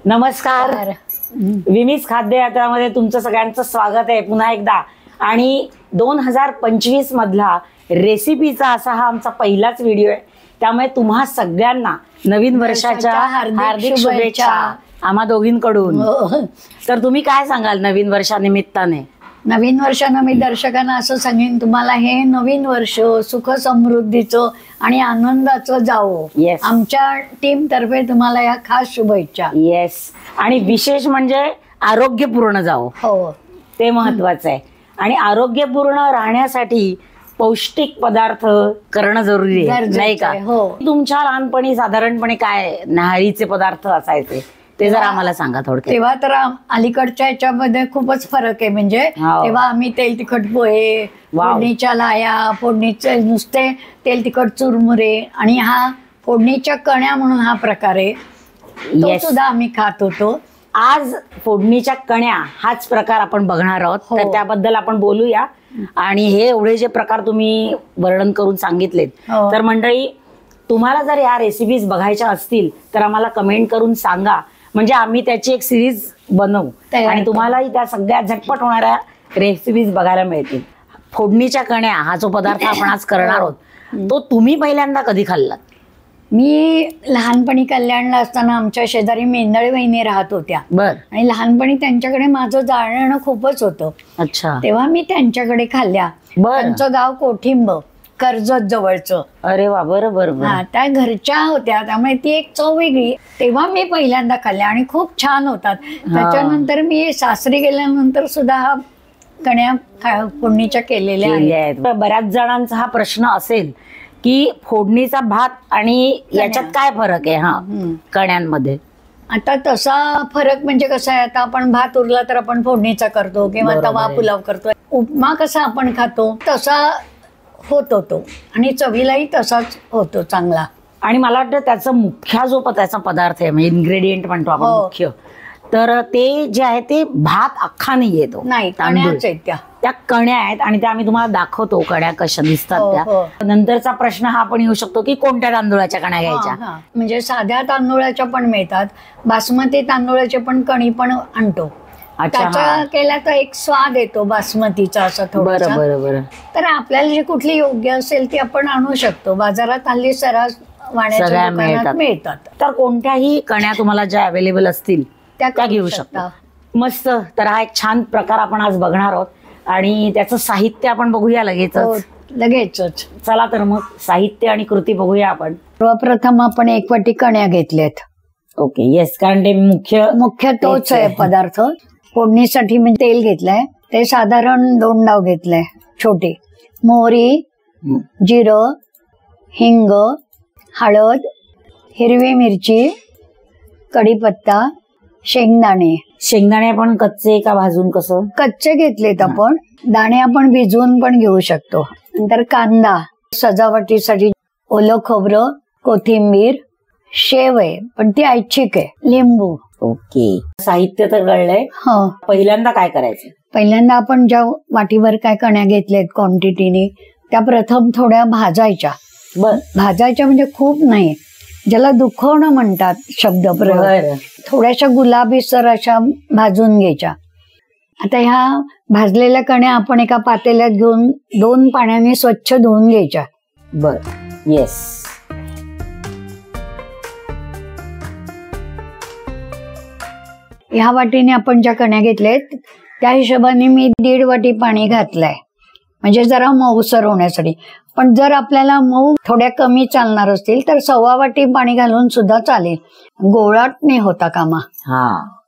नमस्कार. विमीज खाद्य यात्रामध्ये तुमचं सगळ्यांचं स्वागत आहे पुन्हा एकदा. आणि 2025 मधला रेसिपीचा असा हा आमचा पहिलाच व्हिडिओ आहे. त्यामुळे तुम्हा सगळ्यांना नवीन वर्षाच्या हार्दिक शुभेच्छा आम्हा दोघींकडून. तर तुम्ही काय सांगाल नवीन वर्षानिमित्ताने? नवीन वर्षानं मी दर्शकांना असं सांगेन, तुम्हाला हे नवीन वर्ष सुख समृद्धीचं आणि आनंदाचं जावो. आमच्या टीम तर्फे तुम्हाला या खास शुभेच्छा. येस. आणि विशेष म्हणजे आरोग्यपूर्ण जावो. हो, ते महत्वाचं आहे. आणि आरोग्यपूर्ण राहण्यासाठी पौष्टिक पदार्थ करणं जरुरी आहे, नाही का? हो. तुमच्या लहानपणी साधारणपणे काय न्याहारीचे पदार्थ असायचे ते जर आम्हाला सांगा थोडक्यात. तेव्हा तर अलीकडच्या याच्यामध्ये खूपच फरक आहे. म्हणजे तेव्हा आम्ही तेल तिखट पोहे, फोडणीच्या लाया, फोडणीचे नुसते तेल तिखट चुरमुरे आणि हा फोडणीच्या कण्या म्हणून हा प्रकार आहे, तो सुद्धा आम्ही खात होतो. आज फोडणीच्या कण्या हाच प्रकार आपण बघणार आहोत. तर त्याबद्दल आपण बोलूया. आणि हे एवढे जे प्रकार तुम्ही वर्णन करून सांगितलेत, तर मंडळी तुम्हाला जर या रेसिपीज बघायच्या असतील तर आम्हाला कमेंट करून सांगा. म्हणजे आम्ही त्याची एक सिरीज बनवू आणि तुम्हालाही त्या सगळ्या झटपट होणाऱ्या रेसिपीज बघायला मिळतील. फोडणीच्या कण्या हा जो पदार्थ आपण आज करणार आहोत, तो तुम्ही पहिल्यांदा कधी खाल्लात? मी लहानपणी कल्याणला असताना आमच्या शेजारी मेंदळे वहिनी राहत होत्या. बर. आणि लहानपणी त्यांच्याकडे माझं जाणं खूपच होतं. अच्छा. तेव्हा मी त्यांच्याकडे खाल्ल्या. त्यांचं गाव कोठिंब, कर्जत जवळचं. अरे वा. बरोबर. हा, त्या घरच्या होत्या, त्यामुळे ती एक चव वेगळी. तेव्हा मी पहिल्यांदा खाल्ल्या आणि खूप छान होतात. त्याच्यानंतर मी सासरी गेल्यानंतर सुद्धा हा कण्या फोडणीच्या केलेल्या आहेत. बऱ्याच जणांचा हा प्रश्न असेल की फोडणीचा भात आणि याच्यात काय फरक आहे हा कण्यांमध्ये? आता तसा फरक म्हणजे कसा आहे, आता आपण भात उरला तर आपण फोडणीचा करतो किंवा तवा पुलाव करतो. उपमा कसा आपण खातो तसा होतो तो, आणि चवीलाही तसाच होतो चांगला. आणि मला वाटतं त्याचा मुख्य जो त्याचा पदार्थ आहे, म्हणजे इन्ग्रेडियंट म्हणतो आपण मुख्य, तर ते जे आहे ते भात अख्खा नाही येतो, नाही, कण्याच आहेत त्या कण्या आहेत. आणि त्या आम्ही तुम्हाला दाखवतो कण्या कशा दिसतात त्या. नंतरचा प्रश्न हा पण येऊ शकतो की कोणत्या तांदूळाच्या कण्या घ्यायच्या. म्हणजे साध्या तांदूळाच्या पण मिळतात, बासमती तांदूळाचे पण कणी पण आणतो. त्याचा केला तर एक स्वाद येतो बासमतीचा असा थोडासा. बरोबर. तर आपल्याला जी कुठली योग्य असेल ती आपण आणू शकतो. बाजारात हल्ली सर्रास वाण्याच्या दुकानात मिळतात. तर कोणत्याही कण्या तुम्हाला ज्या अवेलेबल असतील त्या घेऊ शकता. मस्त. तर हा एक छान प्रकार आपण आज बघणार आहोत आणि त्याचं साहित्य आपण बघूया लगेचच. चला तर मग साहित्य आणि कृती बघूया आपण. सर्वप्रथम आपण 1 वाटी कण्या घेतल्यात. ओके. येस. कारण ते मुख्य तोच आहे पदार्थ. फोडणीसाठी मी तेल घेतलंय, ते साधारण 2 डाव घेतलंय छोटे. मोहरी, जिरं, हिंग, हळद, हिरवी मिरची, कढीपत्ता, शेंगदाणे आपण कच्चे का भाजून? कसं? कच्चे घेतलेत आपण. दाणे आपण भिजवून पण घेऊ शकतो. नंतर कांदा, सजावटीसाठी ओलं खोबरं, कोथिंबीर, शेव आहे पण ती ऐच्छिक आहे, लिंबू. ओके. साहित्य तर कळलंय. पहिल्यांदा काय करायचं? पहिल्यांदा आपण ज्या वाटीवर काय कण्या घेतल्यात क्वांटिटीने, त्या प्रथम थोड्या भाजायच्या. भाजायच्या म्हणजे खूप नाही, ज्याला दुखवणं म्हणतात शब्द प्रयोग. थोड्याशा गुलाबीसर अशा भाजून घ्यायच्या. आता ह्या भाजलेल्या कण्या आपण एका पातेल्यात घेऊन 2 पाण्याने स्वच्छ धुवून घ्यायच्या. बर. येस. ह्या वाटीने आपण ज्या कण्या घेतल्यात त्या हिशोबाने मी 1.5 वाटी पाणी घातलंय, म्हणजे जरा मऊसर होण्यासाठी. पण जर आपल्याला मऊ थोड्या कमी चालणार असतील तर 1.25 वाटी पाणी घालून सुद्धा चालेल. गोळाट नाही होता कामा.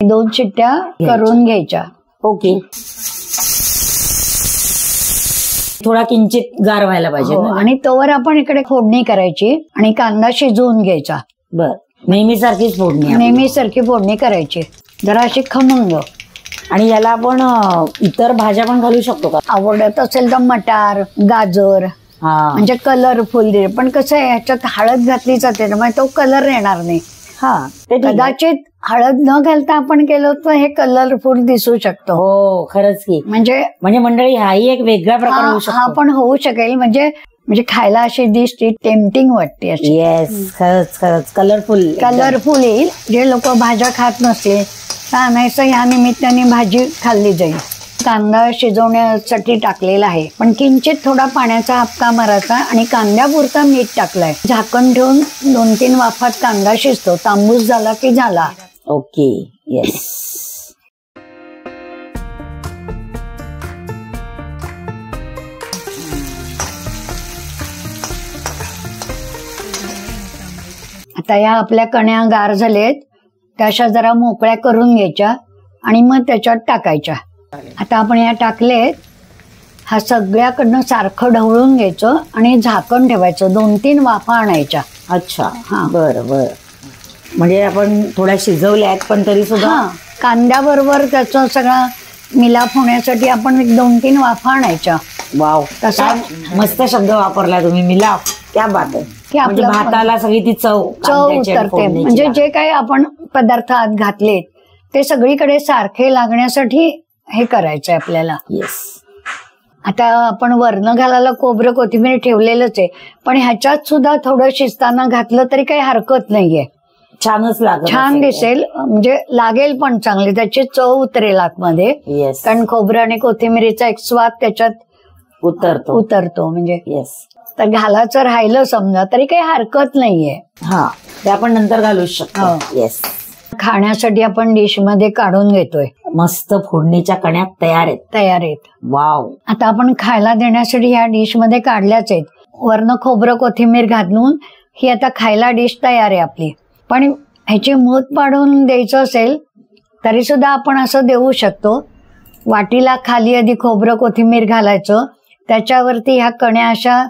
2 शिट्ट्या करून घ्यायच्या. ओके. थोडा किंचित गार व्हायला पाहिजे. आणि तोवर आपण इकडे फोडणी करायची आणि कांदा शिजवून घ्यायचा. बर. नेहमीसारखीच फोडणी? नेहमीसारखी फोडणी करायची, जरा अशी खमंग. आणि याला आपण इतर भाज्या पण घालू शकतो का? आवडत असेल तर मटार, गाजर, म्हणजे कलरफुल दे. पण कसं आहे, ह्याच्यात हळद घातली जाते त्यामुळे तो कलर येणार नाही. कदाचित हळद न घालता आपण केलं तर हे कलरफुल दिसू शकतो. हो, खरंच की. म्हणजे मंडळी हाही एक वेगळा प्रकार होऊ शकतो. हा पण होऊ शकेल. म्हणजे म्हणजे खायला अशी डिश ती टेम्पटिंग वाटते अशी. येस, खरंच खरंच कलरफुल येईल. जे लोक भाज्या खात नसतील तर आणायचं, ह्या निमित्ताने भाजी खाल्ली जाईल. कांदा शिजवण्यासाठी टाकलेला आहे, पण किंचित थोडा पाण्याचा हापका मारायचा आणि कांद्यापुरता मीठ टाकलाय. झाकण ठेवून 2-3 वाफात कांदा शिजतो. तांबूस झाला की झाला. ओके. येस. आता या आपल्या कण्या गार झालेत, त्याशा जरा मोकळ्या करून घ्यायच्या आणि मग त्याच्यात टाकायच्या. आता आपण या टाकलेत, हा सगळ्याकडनं सारखं ढवळून घ्यायचं आणि झाकण ठेवायचं. 2-3 वाफा आणायच्या. अच्छा. हा. बरं बरं. म्हणजे आपण थोड्या शिजवल्या आहेत पण तरी सुद्धा हा, कांद्याबरोबर त्याचा सगळा मिलाप होण्यासाठी आपण 1-2-3 वाफा आणायच्या. वाव, तसा मस्त शब्द वापरला तुम्ही, मिलाप. क्या बात आहे. की म्हणजे आपलं भाताला सगळी ती चव कांद्याची आणि उतरते. फोडणीची म्हणजे लागते. जे काही आपण पदार्थ आत घातलेत ते सगळीकडे सारखे लागण्यासाठी हे करायचंय आपल्याला. येस. आता आपण वरण घालायला खोबरं कोथिंबीर ठेवलेलंच आहे, पण ह्याच्यात सुद्धा थोडं शिजताना घातलं तरी काही हरकत नाहीये. छानच लागत छान असेल. दिसेल, म्हणजे लागेल पण चांगली, त्याची चव उतरेल आतमध्ये. येस. कारण खोबरं आणि कोथिंबीरीचा एक स्वाद त्याच्यात उतरतो. म्हणजे येस. तर घालायचं राहिलं समजा तरी काही हरकत नाहीये. हा, ते आपण नंतर घालू शकतो. हो. येस. खाण्यासाठी आपण डिश मध्ये काढून घेतोय. मस्त फोडणीच्या कण्या तयार आहेत. वाव. आता आपण खायला देण्यासाठी ह्या डिश मध्ये काढल्याच आहेत. वरनं खोबरं कोथिंबीर घालून ही आता खायला डिश तयार आहे आपली. पण ह्याची मूठ पाडून द्यायचं असेल तरी सुद्धा आपण असं देऊ शकतो. वाटीला खाली आधी खोबरं कोथिंबीर घालायचं, त्याच्यावरती ह्या कण्या अशा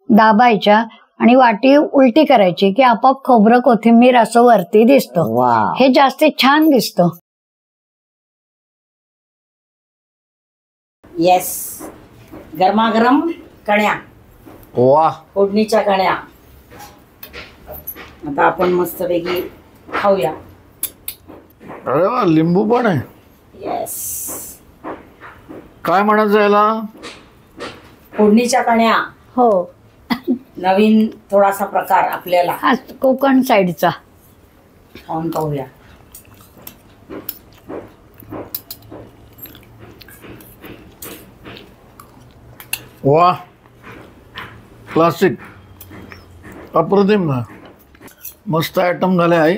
दाबायच्या आणि वाटी उलटी करायची की आपोआप खोबरं कोथिंबीर असं वरती दिसतं. वाव. हे जास्त छान दिसतं. येस. गरमागरम कण्या, वा, फोडणीच्या कण्या. आता आपण मस्त पैकी खाऊया. अरे वा, लिंबू पण आहे. येस. काय म्हणायचं याला? फोडणीच्या कण्या, हो, नवीन थोडासा प्रकार आपल्याला. हा कोकण साईडचा. खाऊन पाहूया. वा, क्लासिक, अप्रतिम. मस्त आयटम झाले आहे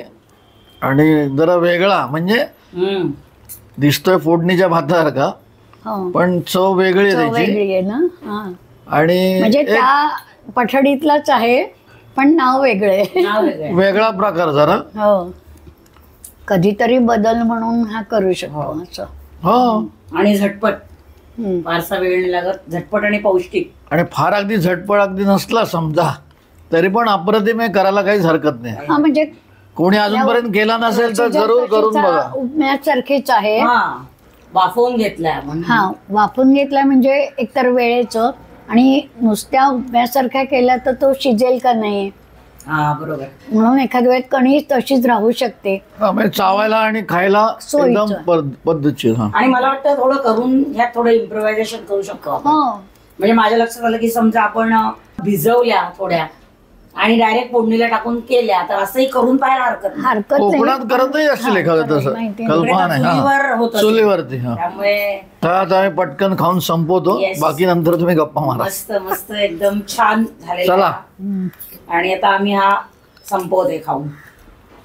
आणि जरा वेगळा, म्हणजे हम्म. दिसतोय फोडणीच्या भातासारखा, हो, पण चव वेगळी चव आहे त्याची. वेगळी आहे ना. हा, आणि म्हणजे एक त्या पठडीतलाच आहे पण नाव वेगळं आहे. नाव वेगळं आहे. वेगळा प्रकार जरा. हो, कधीतरी बदल म्हणून हा करू शकतो असं. हो, आणि झटपट, हम्म. फारसा वेळ नाही लागत, झटपट आणि पौष्टिक. आणि फार अगदी झटपट अगदी नसला समजा तरी पण अप्रतिम आहे, करायला काहीच हरकत नाही. हा, म्हणजे कोणी अजूनपर्यंत केला नसेल तर जरूर करून बघा. उपम्यासारखीच आहे. हा, वाफवून घेतलाय आपण. हा, वाफून घेतला म्हणजे एकतर वेळेचं, आणि नुसत्या उपम्यासारख्या केल्या तर तो शिजेल का नाही, हा बरोबर. म्हणून एखाद्या वेळेत कणी तशीच राहू शकते. हा, म्हणजे चावायला आणि खायला सोयीचं. एकदम पद्धतशीर. हा, आणि मला वाटतं थोडं करून ह्यात थोडं इम्प्रोव्हायझेशन करू शकतो आपण. हो, म्हणजे माझ्या लक्षात आलं की समजा आपण भिजवल्या थोड्या आणि डायरेक्ट फोडणीला टाकून केल्या, तर असंही करून पाहायला हरकत नाही. हरकत नाही. कोकणात करतही असतील एखादं तसं, माहिती आहे. कल्पना नाही. चुलीवर हा, होतं ते. चुलीवरती. हा, त्यामुळे तर आता आम्ही पटकन खाऊन संपवतो. Yes. बाकी नंतर तुम्ही गप्पा मारा. मस्त मस्त एकदम छान झालेला. चला. आणि आता आम्ही हा संपवते खाऊन.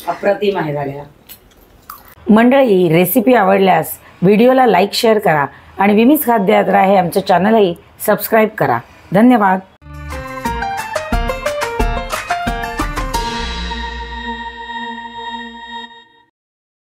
अप्रतिम आहे झालेला. मंडळी, रेसिपी आवडल्यास व्हिडिओला लाईक शेअर करा आणि विमीज खाद्य यात्रा हे आमचं चॅनलही सबस्क्राईब करा. धन्यवाद.